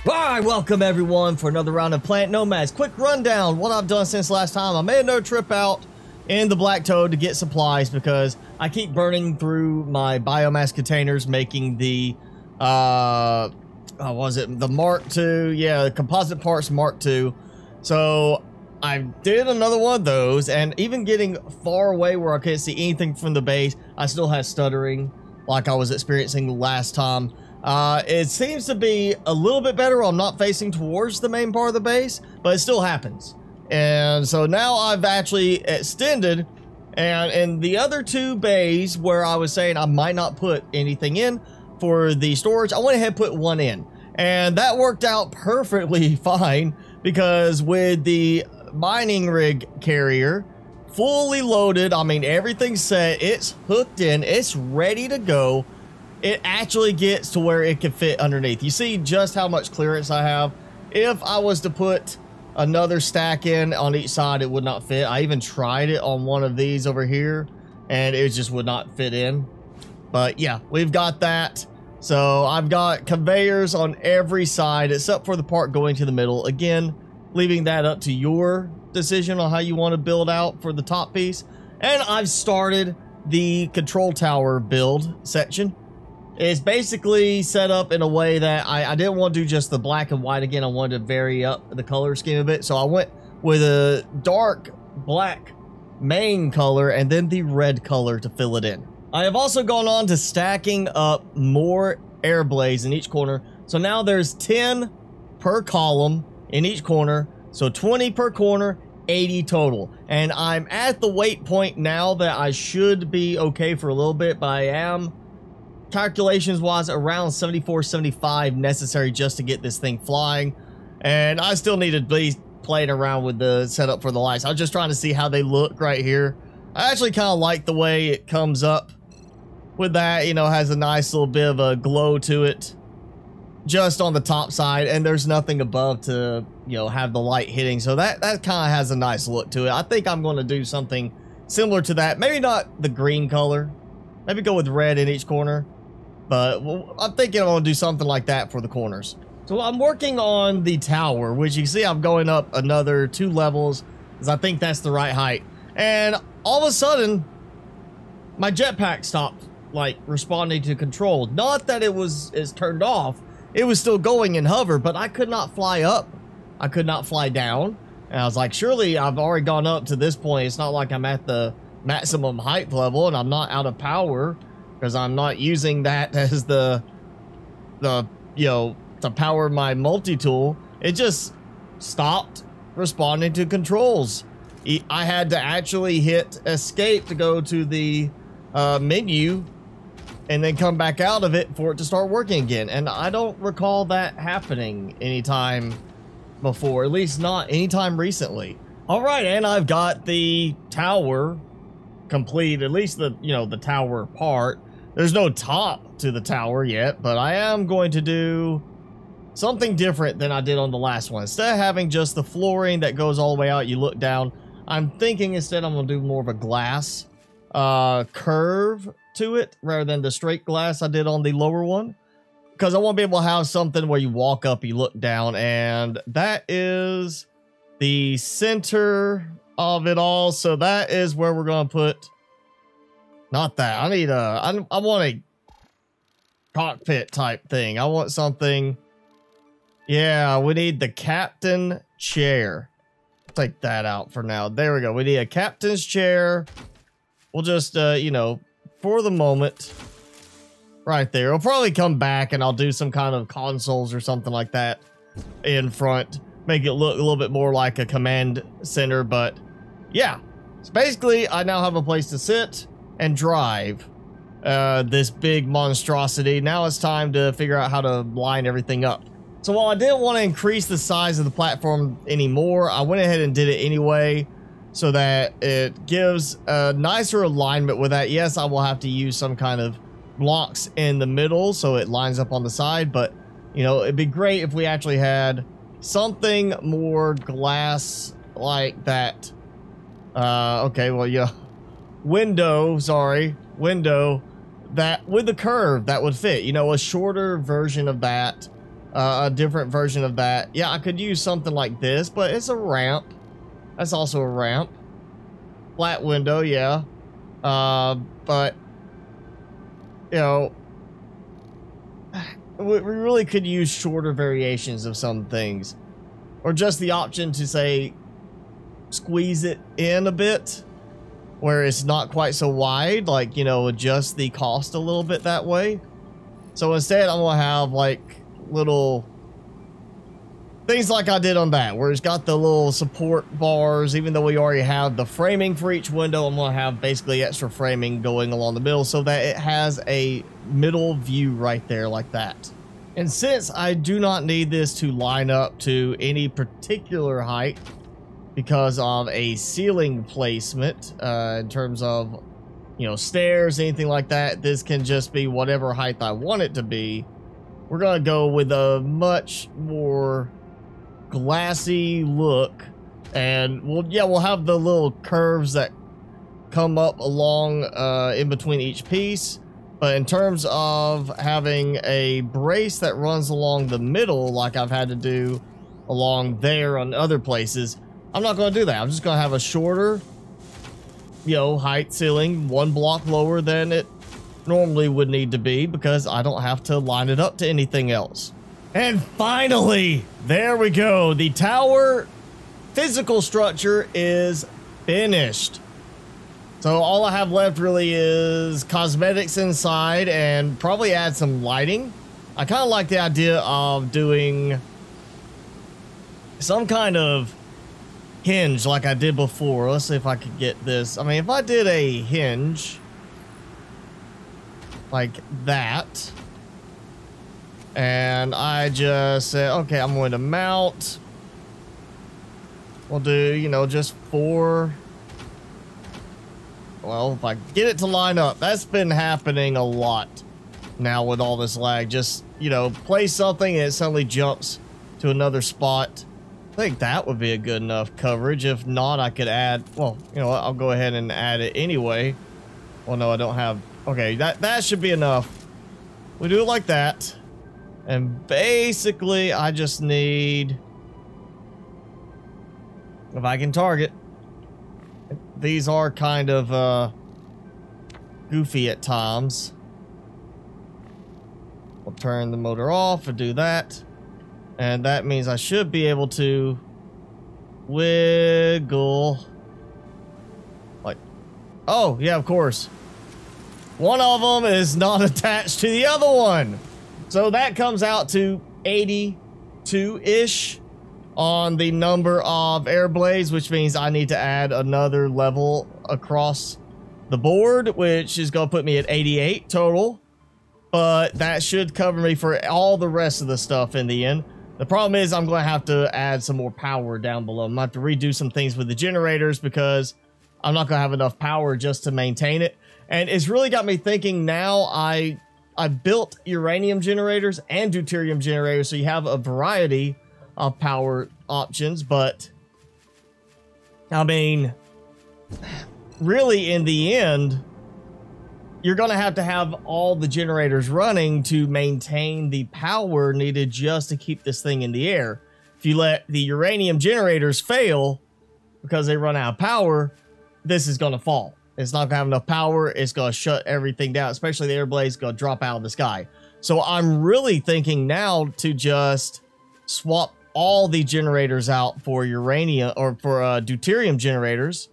Alright, welcome everyone for another round of Planet Nomads. Quick rundown, what I've done since last time. I made another trip out in the Black Toad to get supplies because I keep burning through my biomass containers making the, what was it? The Mark II, yeah, the composite parts Mark II. So I did another one of those, and even getting far away where I couldn't see anything from the base, I still had stuttering like I was experiencing last time. It seems to be a little bit better. I'm not facing towards the main part of the base, but it still happens. And so now I've actually extended, and in the other two bays where I was saying I might not put anything in for the storage, I went ahead and put one in. And that worked out perfectly fine because with the mining rig carrier fully loaded, I mean, everything's set, it's hooked in, it's ready to go. It actually gets to where it can fit underneath. You see just how much clearance I have. If I was to put another stack in on each side, it would not fit. I even tried it on one of these over here, and it just would not fit in. But yeah, we've got that. So I've got conveyors on every side except for the part going to the middle. Again, leaving that up to your decision on how you want to build out for the top piece. And I've started the control tower build section. It's basically set up in a way that I didn't want to do just the black and white again. I wanted to vary up the color scheme a bit. So I went with a dark black main color and then the red color to fill it in. I have also gone on to stacking up more air blades in each corner. So now there's 10 per column in each corner. So 20 per corner, 80 total. And I'm at the weight point now that I should be okay for a little bit, but I am calculations wise around 74, 75 necessary just to get this thing flying. And I still need to be playing around with the setup for the lights. I was just trying to see how they look right here. I actually kind of like the way it comes up with that, you know, has a nice little bit of a glow to it just on the top side, and there's nothing above to, you know, have the light hitting. So that kind of has a nice look to it. I think I'm going to do something similar to that. Maybe not the green color. Maybe go with red in each corner. But I'm thinking I'm going to do something like that for the corners. So I'm working on the tower, which you see I'm going up another 2 levels, because I think that's the right height. And all of a sudden, my jetpack stopped, like, responding to control. Not that it's turned off. It was still going in hover, but I could not fly up. I could not fly down. And I was like, surely I've already gone up to this point. It's not like I'm at the maximum height level and I'm not out of power, because I'm not using that as the you know, to power my multi-tool. It just stopped responding to controls. I had to actually hit escape to go to the menu and then come back out of it for it to start working again. And I don't recall that happening anytime before, at least not anytime recently. All right, and I've got the tower complete, at least the, you know, the tower part. There's no top to the tower yet, but I am going to do something different than I did on the last one. Instead of having just the flooring that goes all the way out, you look down, I'm thinking instead I'm going to do more of a glass curve to it rather than the straight glass I did on the lower one. Because I want to be able to have something where you walk up, you look down, and that is the center of it all. So that is where we're going to put... Not that. I need a... I want a cockpit type thing. I want something... Yeah, we need the captain chair. Take that out for now. There we go. We need a captain's chair. We'll just, you know, for the moment... Right there. I'll probably come back and I'll do some kind of consoles or something like that in front. Make it look a little bit more like a command center, but yeah. So basically, I now have a place to sit and drive this big monstrosity. Now it's time to figure out how to line everything up. So while I didn't want to increase the size of the platform anymore, I went ahead and did it anyway so that it gives a nicer alignment with that. Yes, I will have to use some kind of blocks in the middle so it lines up on the side, but you know, it'd be great if we actually had something more glass like that. Okay, well, yeah, window that with the curve that would fit, you know, a shorter version of that a different version of that. Yeah, I could use something like this, but it's a ramp. That's also a ramp. Flat window, yeah. But, you know, we really could use shorter variations of some things. Or just the option to, say, squeeze it in a bit, where it's not quite so wide, like, you know, adjust the cost a little bit that way. So instead, I'm gonna have, like, little things like I did on that, where it's got the little support bars. Even though we already have the framing for each window, I'm gonna have basically extra framing going along the middle so that it has a middle view right there like that. And since I do not need this to line up to any particular height because of a ceiling placement, in terms of, you know, stairs, anything like that, this can just be whatever height I want it to be. We're gonna go with a much more glassy look, and we'll have the little curves that come up along in between each piece. But in terms of having a brace that runs along the middle, like I've had to do along there on other places, I'm not going to do that. I'm just going to have a shorter, you know, height ceiling, 1 block lower than it normally would need to be, because I don't have to line it up to anything else. And finally, there we go. The tower physical structure is finished. So all I have left really is cosmetics inside and probably add some lighting. I kind of like the idea of doing some kind of hinge like I did before. Let's see if I could get this. I mean, if I did a hinge like that, and I just said, okay, I'm going to mount. We'll do, you know, just 4. Well, if I get it to line up, that's been happening a lot now with all this lag. Just, you know, place something and it suddenly jumps to another spot. I think that would be a good enough coverage. If not, I could add, well, you know what, I'll go ahead and add it anyway. Well, no, I don't have, okay, that should be enough. We do it like that. And basically, I just need, if I can target. These are kind of goofy at times. We'll turn the motor off and do that. And that means I should be able to wiggle. Like, oh, yeah, of course. One of them is not attached to the other one. So that comes out to 82-ish. On the number of air blades, which means I need to add another level across the board, which is going to put me at 88 total. But that should cover me for all the rest of the stuff in the end. The problem is I'm going to have to add some more power down below. I'm going to have to redo some things with the generators because I'm not going to have enough power just to maintain it. And it's really got me thinking now. I built uranium generators and deuterium generators, so you have a variety of power options, but I mean, really in the end, you're going to have all the generators running to maintain the power needed just to keep this thing in the air. If you let the uranium generators fail because they run out of power, this is going to fall. It's not going to have enough power. It's going to shut everything down, especially the air blades going to drop out of the sky. So I'm really thinking now to just swap all the generators out for uranium or for deuterium generators.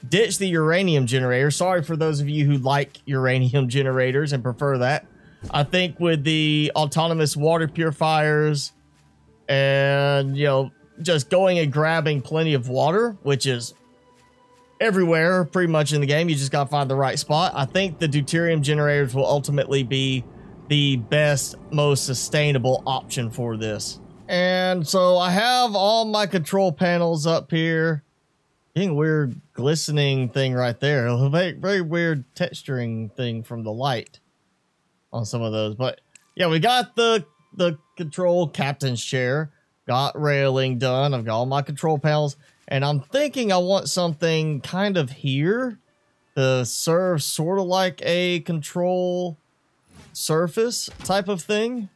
Ditch the uranium generator. Sorry for those of you who like uranium generators and prefer that. I think with the autonomous water purifiers and, you know, just going and grabbing plenty of water, which is everywhere pretty much in the game, you just gotta find the right spot. I think the deuterium generators will ultimately be the best, most sustainable option for this. And so I have all my control panels up here. Getting a weird glistening thing right there. A very, very weird texturing thing from the light on some of those. But yeah, we got the control captain's chair. Got railing done. I've got all my control panels. And I'm thinking I want something kind of here to serve sort of like a control surface type of thing.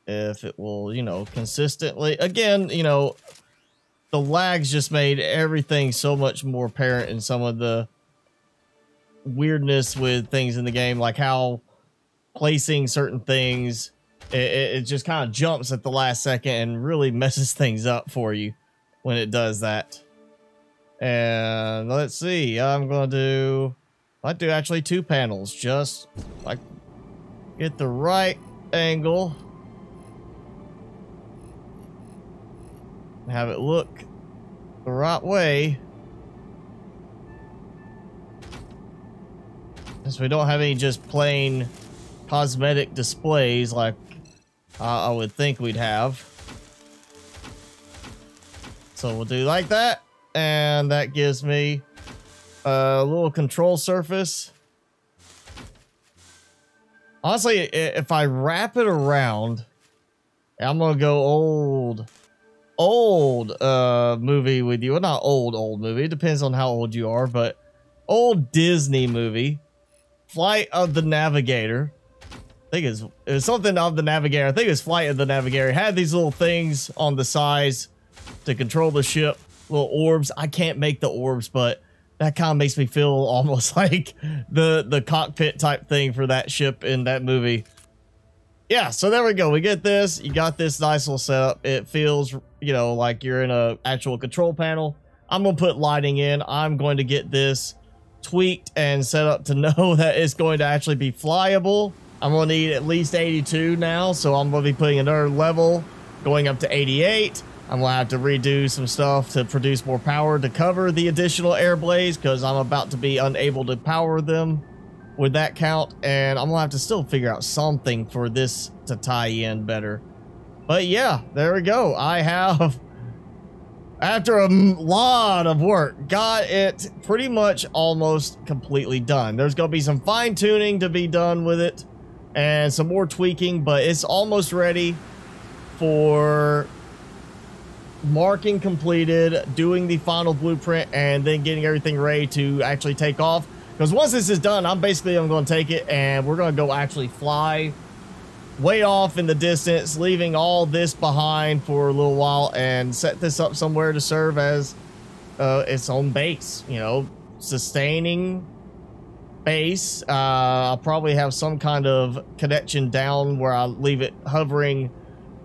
if it will, you know, consistently. Again, you know, the lags just made everything so much more apparent in some of the weirdness with things in the game, like how placing certain things, it just kind of jumps at the last second and really messes things up for you when it does that. And let's see, I'm gonna do, I do actually 2 panels, just like get the right angle, have it look the right way, since we don't have any just plain cosmetic displays like I would think we'd have. So we'll do like that, and that gives me a little control surface. Honestly, if I wrap it around, I'm gonna go old movie with you. Well, not old movie, it depends on how old you are, but old Disney movie, Flight of the Navigator. I think it was something of the Navigator. I think it was Flight of the Navigator. It had these little things on the sides to control the ship, little orbs. I can't make the orbs, but that kind of makes me feel almost like the cockpit type thing for that ship in that movie. Yeah, so there we go. We get this. You got this nice little setup. It feels, you know, like you're in a actual control panel. I'm going to put lighting in. I'm going to get this tweaked and set up to know that it's going to actually be flyable. I'm going to need at least 82 now, so I'm going to be putting another level going up to 88. I'm going to have to redo some stuff to produce more power to cover the additional air blades, because I'm about to be unable to power them with that count, and I'm going to have to still figure out something for this to tie in better. But yeah, there we go. I have, after a lot of work, got it pretty much almost completely done. There's going to be some fine-tuning to be done with it, and some more tweaking, but it's almost ready for marking completed, doing the final blueprint, and then getting everything ready to actually take off. Because once this is done, I'm going to take it and we're going to go actually fly way off in the distance, leaving all this behind for a little while and set this up somewhere to serve as its own base, you know, sustaining base. I'll probably have some kind of connection down where I leave it hovering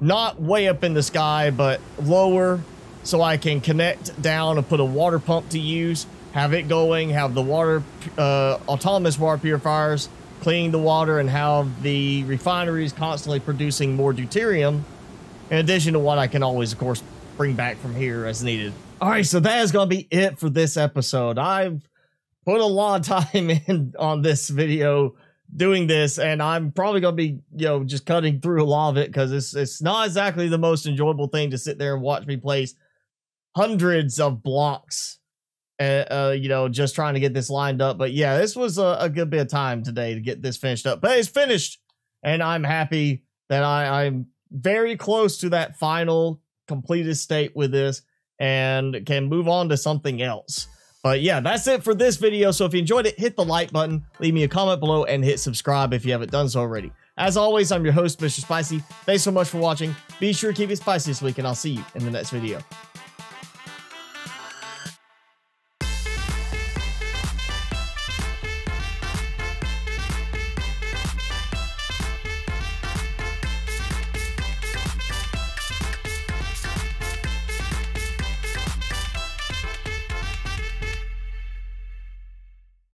not way up in the sky, but lower, so I can connect down and put a water pump to use, have it going, have the water, autonomous water purifiers cleaning the water, and have the refineries constantly producing more deuterium, in addition to what I can always, of course, bring back from here as needed. All right, so that is going to be it for this episode. I've put a lot of time in on this video doing this, and I'm probably going to be, you know, just cutting through a lot of it, because it's not exactly the most enjoyable thing to sit there and watch me place hundreds of blocks, you know, just trying to get this lined up. But yeah, this was a good bit of time today to get this finished up, but it's finished, and I'm happy that I'm very close to that final completed state with this and can move on to something else. But yeah, that's it for this video. So if you enjoyed it, hit the like button, leave me a comment below, and hit subscribe if you haven't done so already. As always, I'm your host, Mr. Spicy. Thanks so much for watching. Be sure to keep it spicy this week, and I'll see you in the next video.